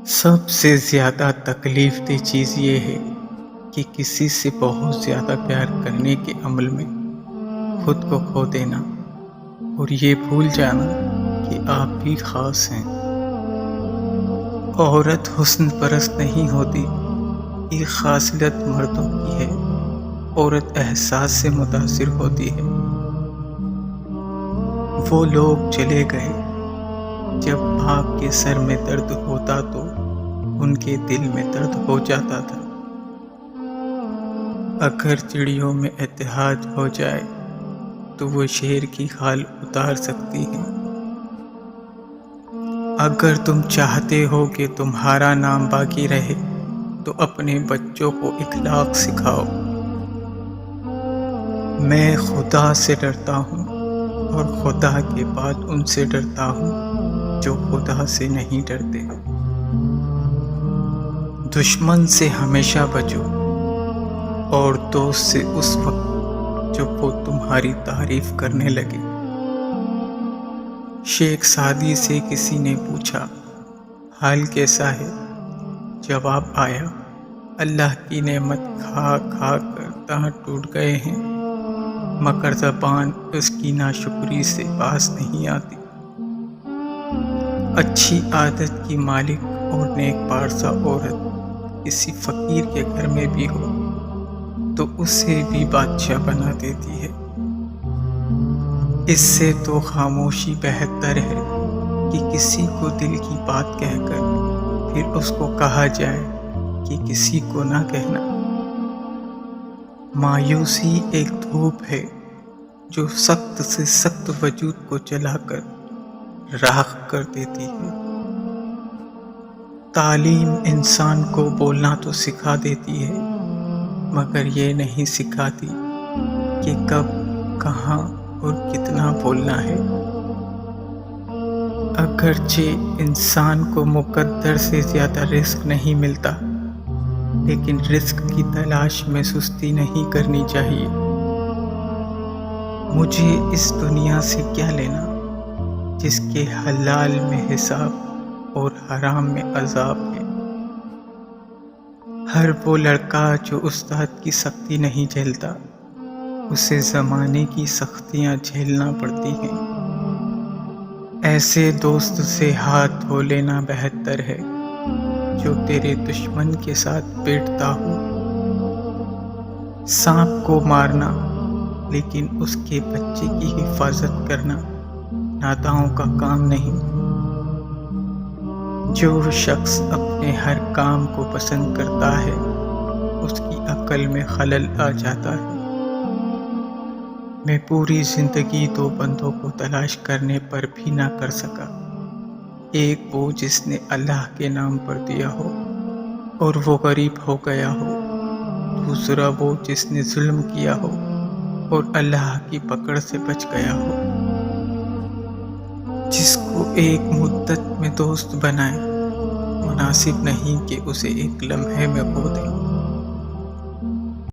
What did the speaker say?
سب سے زیادہ تکلیف دہ چیز یہ ہے کہ کسی سے بہت زیادہ پیار کرنے کے عمل میں خود کو کھو دینا اور یہ بھول جانا کہ آپ بھی خاص ہیں۔ عورت حسن پرست نہیں ہوتی، یہ خاصیت مردوں کی ہے۔ عورت احساس سے متاثر ہوتی ہے۔ وہ لوگ چلے گئے جب آپ کے سر میں درد ہوتا تو ان کے دل میں درد ہو جاتا تھا۔ اگر چڑیوں میں اتحاد ہو جائے تو وہ شیر کی کھال اتار سکتی ہیں۔ اگر تم چاہتے ہو کہ تمہارا نام باقی رہے تو اپنے بچوں کو اخلاق سکھاؤ۔ میں خدا سے ڈرتا ہوں اور خدا کے بعد ان سے ڈرتا ہوں جو خدا سے نہیں ڈرتے۔ دشمن سے ہمیشہ بچو اور دوست سے اس وقت جب وہ تمہاری تعریف کرنے لگے۔ شیخ سعدی سے کسی نے پوچھا، حال کیسا ہے؟ جواب آیا، اللہ کی نعمت کھا کھا کر دانت ٹوٹ گئے ہیں، مگر زبان اس کی ناشکری سے باز نہیں آتی۔ اچھی عادت کی مالک اور نیک پارسا عورت کسی فقیر کے گھر میں بھی ہو تو اسے بھی بادشاہ بنا دیتی ہے۔ اس سے تو خاموشی بہتر ہے کہ کسی کو دل کی بات کہہ کر پھر اس کو کہا جائے کہ کسی کو نہ کہنا۔ مایوسی ایک دھوپ ہے جو سخت سے سخت وجود کو جلا کر راکھ کر دیتی ہے۔ تعلیم انسان کو بولنا تو سکھا دیتی ہے مگر یہ نہیں سکھاتی کہ کب، کہاں اور کتنا بولنا ہے۔ اگرچہ انسان کو مقدر سے زیادہ رزق نہیں ملتا، لیکن رزق کی تلاش میں سستی نہیں کرنی چاہیے۔ مجھے اس دنیا سے کیا لینا جس کے حلال میں حساب اور حرام میں عذاب ہے۔ ہر وہ لڑکا جو استاد کی سختی نہیں جھیلتا، اسے زمانے کی سختیاں جھیلنا پڑتی ہیں۔ ایسے دوست سے ہاتھ دھو لینا بہتر ہے جو تیرے دشمن کے ساتھ بیٹھتا ہو۔ سانپ کو مارنا لیکن اس کے بچے کی حفاظت کرنا نادانوں کا کام نہیں۔ جو شخص اپنے ہر کام کو پسند کرتا ہے اس کی عقل میں خلل آ جاتا ہے۔ میں پوری زندگی دو بندوں کو تلاش کرنے پر بھی نہ کر سکا، ایک وہ جس نے اللہ کے نام پر دیا ہو اور وہ غریب ہو گیا ہو، دوسرا وہ جس نے ظلم کیا ہو اور اللہ کی پکڑ سے بچ گیا ہو۔ جس کو ایک مدت میں دوست بنائے، مناسب نہیں کہ اسے ایک لمحے میں کھو دیں۔